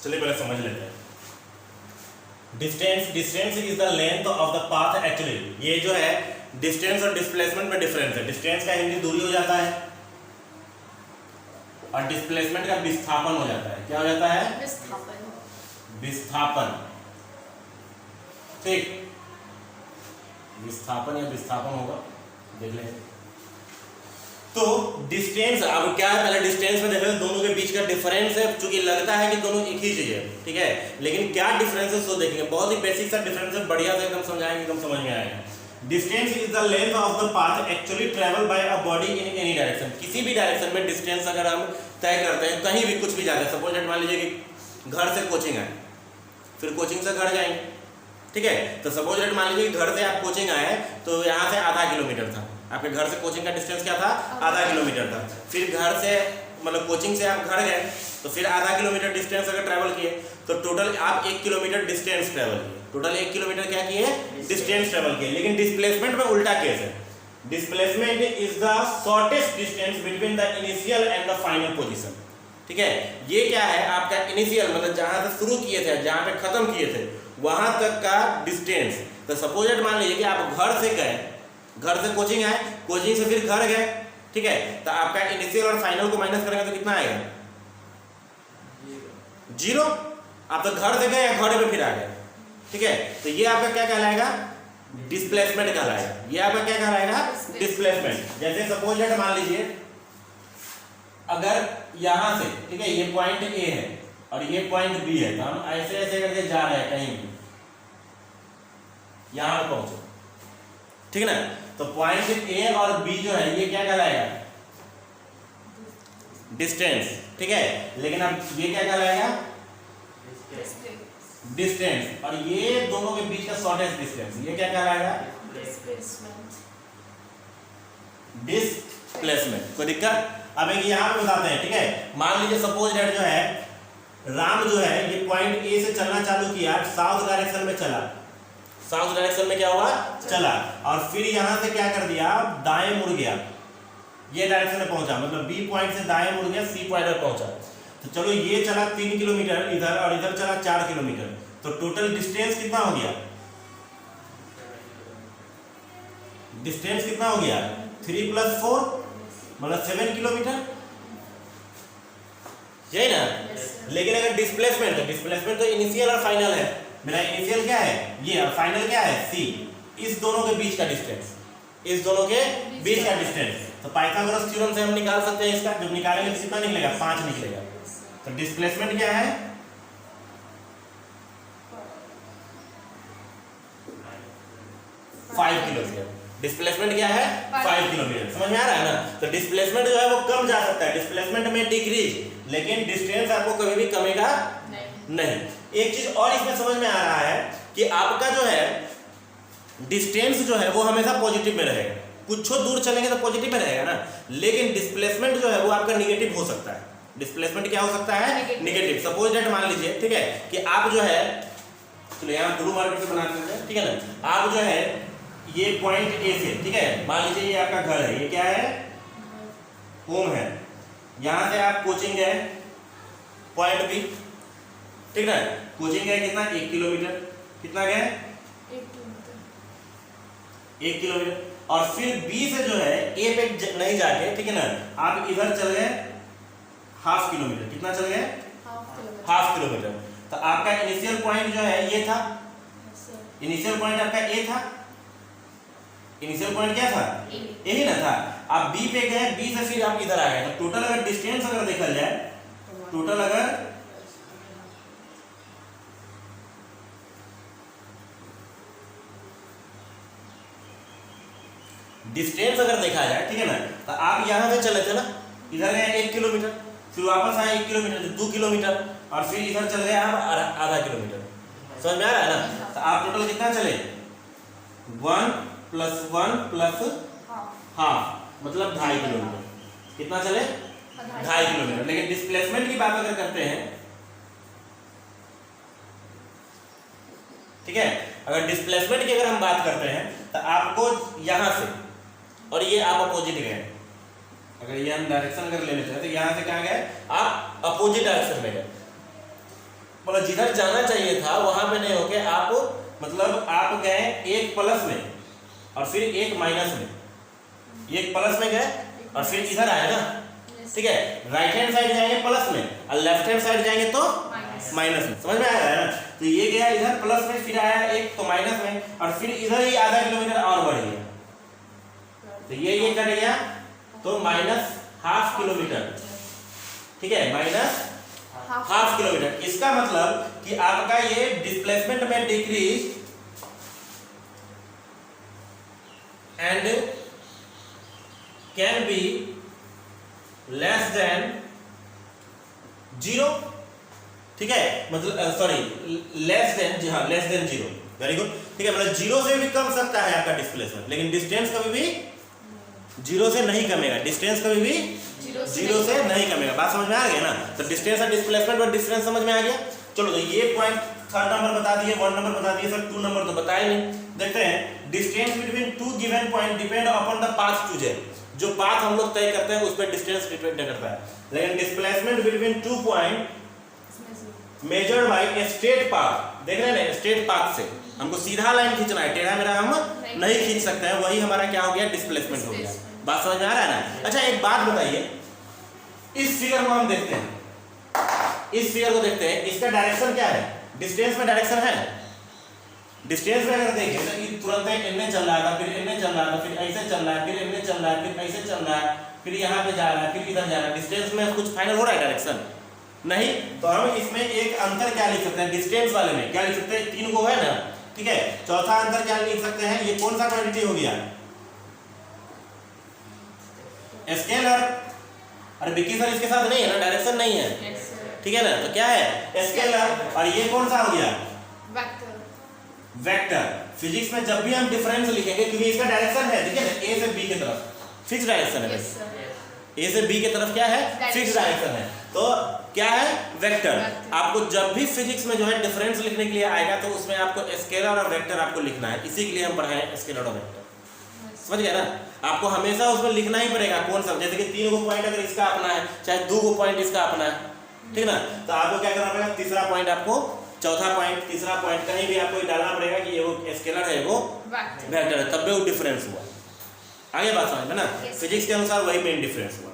चलिए पहले समझ लेते हैं। Distance is the length of the path actually. ये जो है डिस्टेंस और डिस्प्लेसमेंट में डिफरेंस है। डिस्टेंस का हिंदी दूरी हो जाता है और डिस्प्लेसमेंट का विस्थापन हो जाता है। क्या हो जाता है? विस्थापन। ठीक, विस्थापन या विस्थापन होगा, देख लेंगे। तो डिस्टेंस अब क्या है, पहले डिस्टेंस में देख रहे दोनों के बीच का डिफरेंस है, क्योंकि लगता है कि दोनों एक ही चीज है, ठीक है, लेकिन क्या डिफरेंस है सो देखेंगे। बहुत ही बेसिक सा डिफरेंस है, बढ़िया से एकदम समझाएंगे, एकदम समझ में आएगा। Distance is the length of the path actually travel by a body in any direction. किसी भी डायरेक्शन में डिस्टेंस अगर हम तय करते हैं, कहीं भी कुछ भी जाते हैं, सपोज मान लीजिए कि घर से कोचिंग आए, फिर कोचिंग से घर जाएंगे, ठीक है, तो सपोज मान लीजिए कि घर से आप कोचिंग आए तो यहाँ से आधा किलोमीटर था, आपके घर से कोचिंग का डिस्टेंस क्या था? आधा किलोमीटर था। फिर घर से मतलब कोचिंग से आप घर गए तो फिर आधा किलोमीटर डिस्टेंस अगर ट्रैवल किए तो टोटल आप 1 किलोमीटर डिस्टेंस ट्रैवल किए। टोटल 1 किलोमीटर क्या किए? डिस्टेंस ट्रैवल किए। लेकिन डिस्प्लेसमेंट में उल्टा केस है। Displacement is the shortest distance between the initial and the final position. ठीक है, ये क्या है? आपका इनिशियल मतलब जहां से शुरू किए थे, जहां पे खत्म किए थे, वहां तक का डिस्टेंस। तो सपोज मान लीजिए कि आप घर से गए, घर से कोचिंग आए, कोचिंग से फिर घर गए, ठीक है, तो आपका इनिशियल और फाइनल को माइनस करेंगे तो कितना आएगा? 0। आप तो घर से गए या घर पे फिर आ गए, ठीक है, तो ये आपका क्या कहलाएगा? डिस्प्लेसमेंट कहलाएगा। ये आपका क्या कहलाएगा? डिस्प्लेसमेंट। जैसे सपोज मान लीजिए अगर यहां से, ठीक है, ये पॉइंट ए है और ये पॉइंट बी है, तो हम ऐसे ऐसे करके जा रहे हैं कहीं भी, यहां पर पहुंचे, ठीक है ना, तो पॉइंट ए और बी जो है ये क्या कहलाएगा? डिस्टेंस, ठीक है। लेकिन अब ये क्या कहलाएगा? डिस्टेंस। और ये दोनों के बीच का शॉर्टेस्ट डिस्टेंस, ये क्या कहलाएगा? डिस्प्लेसमेंट। कोई दिक्कत? अब एक यहां पे बताते हैं, ठीक है, मान लीजिए सपोज दैट जो है राम जो है ये पॉइंट ए से चलना चालू किया, साउथ डायरेक्शन में चला, साउथ डायरेक्शन में क्या हुआ? चला, और फिर यहां से क्या कर दिया? दाएं मुड़ गया, ये डायरेक्शन में पहुंचा, मतलब बी पॉइंट से दाएं मुड़ गया, सी पॉइंट पर पहुंचा। तो चलो ये चला 3 किलोमीटर इधर और इधर चला 4 किलोमीटर, तो टोटल डिस्टेंस कितना हो गया? डिस्टेंस कितना हो गया? 3 + 4 मतलब 7 किलोमीटर, यही ना? लेकिन अगर डिस्प्लेसमेंट, तो डिस्प्लेसमेंट तो इनिशियल और फाइनल है। मेरा इनिशियल क्या है? ये, और फाइनल क्या है? सी। इस दोनों के बीच का डिस्टेंस, इस दोनों के बीच का डिस्टेंस। तो पाइथागोरस थ्योरम से हम निकाल सकते हैं इसका। जब निकालेंगे तो कितना निकलेगा? 5 निकलेगा। तो डिस्प्लेसमेंट क्या है? 5 किलोमीटर। डिस्प्लेसमेंट क्या है? 5 किलोमीटर। समझ में आ रहा है ना? तो डिस्प्लेसमेंट जो है वो कम जा सकता है, डिस्प्लेसमेंट में डिक्रीज, लेकिन डिस्टेंस आपको कभी भी कमेगा नहीं। एक चीज और इसमें समझ में आ रहा है कि आपका जो है डिस्टेंस जो है वो हमेशा पॉजिटिव में रहेगा। कुछ दूर चलेंगे तो पॉजिटिव में रहेगा ना, लेकिन डिस्प्लेसमेंट जो है वो आपका निगेटिव हो सकता है। डिस्प्लेसमेंट क्या हो सकता है? निगेटिव। सपोज दैट मान लीजिए, ठीक है, कि आप जो है, चलो यहाँ ब्लू मार्कर से बनाते हैं, ठीक है ना, आप जो है ये पॉइंट ए से, ठीक है, मान लीजिए ये आपका घर है, ये क्या है? होम है। यहां से आप कोचिंग गए पॉइंट बी, ठीक है, कोचिंग गए कितना? 1 किलोमीटर। कितना गए? 1 किलोमीटर। और फिर बी से जो है ए पे नहीं जाके, ठीक है ना, आप इधर चल गए ½ किलोमीटर। कितना चल गए? ½ किलोमीटर। तो आपका इनिशियल पॉइंट जो है ये था, इनिशियल पॉइंट आपका ए था। इनिशियल पॉइंट क्या था? यही ना था। आप बी पे गए, बी से फिर आप इधर आ गए, तो टोटल अगर डिस्टेंस अगर देखा जाए, टोटल अगर डिस्टेंस अगर देखा जाए, ठीक है ना, तो आप यहां से चले थे ना, इधर गए 1 किलोमीटर, फिर वापस आए 1 किलोमीटर, 2 किलोमीटर, और फिर इधर चल गए आप आधा किलोमीटर। समझ में आ रहा है ना? तो आप टोटल कितना चले? 1 + 1 + ½ मतलब 2.5 किलोमीटर। कितना चले? 2.5 किलोमीटर। लेकिन डिस्प्लेसमेंट की बात अगर करते हैं, ठीक है, अगर डिस्प्लेसमेंट की अगर हम बात करते हैं तो आपको यहां से, और ये आप अपोजिट गए, अगर ये हम डायरेक्शन अगर ले लेते हैं तो यहां से कहां गए? आप अपोजिट डायरेक्शन में गए, मतलब जिधर जाना चाहिए था वहां पे नहीं होके आप मतलब आप गए एक प्लस में और फिर एक माइनस में, एक प्लस में गए और फिर इधर आए ना, ठीक है। राइट हैंड साइड जाएंगे प्लस में और लेफ्ट हैंड साइड जाएंगे तो माइनस में, समझ में आया है ना। तो ये गया इधर प्लस में, फिर आया एक तो माइनस में और फिर इधर ही आधा किलोमीटर और बढ़ गया, तो ये कट गया तो माइनस हाफ किलोमीटर, ठीक है, माइनस हाफ किलोमीटर। इसका मतलब कि आपका ये डिस्प्लेसमेंट में decrease and can be less than 0, ठीक है, मतलब सॉरी लेस देन, जी हाँ, लेस देन 0, वेरी गुड, ठीक है। मतलब 0 से भी कम सकता है आपका डिस्प्लेसमेंट, लेकिन डिस्टेंस कभी भी 0 से नहीं कमेगा, डिस्टेंस कभी भी 0 से नहीं कमेगा। बात समझ में आ गया ना। तो डिस्टेंस और डिस्प्लेसमेंट और डिस्टेंस समझ में आ गया। चलो तो ये पॉइंट 3rd नंबर बता दिए, 1 नंबर बता दिए सर, 2 नंबर तो बताए नहीं। देखते हैं distance between two given point depend upon the path chosen, जो पाथ हम लोग तय करते हैं उस पर डिस्टेंस डिपेंड करता है। लेकिन displacement between 2 point measured by a straight path, देख रहे हैं ना, स्ट्रेट पाथ से हमको सीधा लाइन खींचना है, टेढ़ा मेढ़ा हम नहीं खींच सकते हैं, वही हमारा क्या हो गया, डिस्प्लेसमेंट हो गया। बात समझ में आ रहा है ना। अच्छा एक बात बताइए, इस फिगर को हम देखते हैं, इस फिगर को देखते हैं, इसका डायरेक्शन क्या है, डिस्टेंस में डायरेक्शन है। डिस्टेंस में अगर देखें तो ये तुरंत इनने चल रहा था, फिर इनने चल रहा था, फिर ऐसे चल रहा है, फिर इनने चल रहा है, फिर ऐसे चल रहा है, फिर यहाँ पे जा रहा है, फिर इधर जा रहा है। डिस्टेंस में कुछ फाइनल हो रहा है डायरेक्शन नहीं। तो हम इसमें एक अंतर क्या लिख सकते हैं, डिस्टेंस वाले में क्या लिख सकते हैं, 3 को है ना, ठीक है। चौथा अंतर क्या लिख सकते हैं, ये कौन सा क्वांटिटी हो गया, स्केलर। अरे विकी सर इसके साथ नहीं है ना, डायरेक्शन नहीं है, ठीक है ना। तो क्या है, स्केलर। और ये कौन सा हो गया, वेक्टर। वेक्टर फिजिक्स में जब भी हम डिफरेंस लिखेंगे, क्योंकि इसका डायरेक्शन है, ठीक है ना, ए से बी की तरफ फिक्स डायरेक्शन है, ए से बी की तरफ क्या है, फिक्स डायरेक्शन है। तो क्या है, वेक्टर। आपको जब भी फिजिक्स में जो है डिफरेंस लिखने के लिए आएगा तो उसमें आपको स्केलर और वेक्टर आपको लिखना है, इसी के लिए हम पढ़ाए स्केलर और वेक्टर, समझ गया ना। आपको हमेशा उसमें लिखना ही पड़ेगा कौन सा, जैसे कि 3 को पॉइंट अगर इसका अपना है, चाहे 2 को पॉइंट इसका अपना है, ठीक ना। तो आपको क्या करना पड़ेगा, तीसरा पॉइंट आपको, चौथा पॉइंट, तीसरा पॉइंट कहीं भी आपको डालना पड़ेगा कि ये वो स्केलर है, वो वेक्टर है, तब भी वो डिफरेंस हुआ। आगे बात समझ में ना, फिजिक्स के अनुसार वही मेन डिफरेंस हुआ।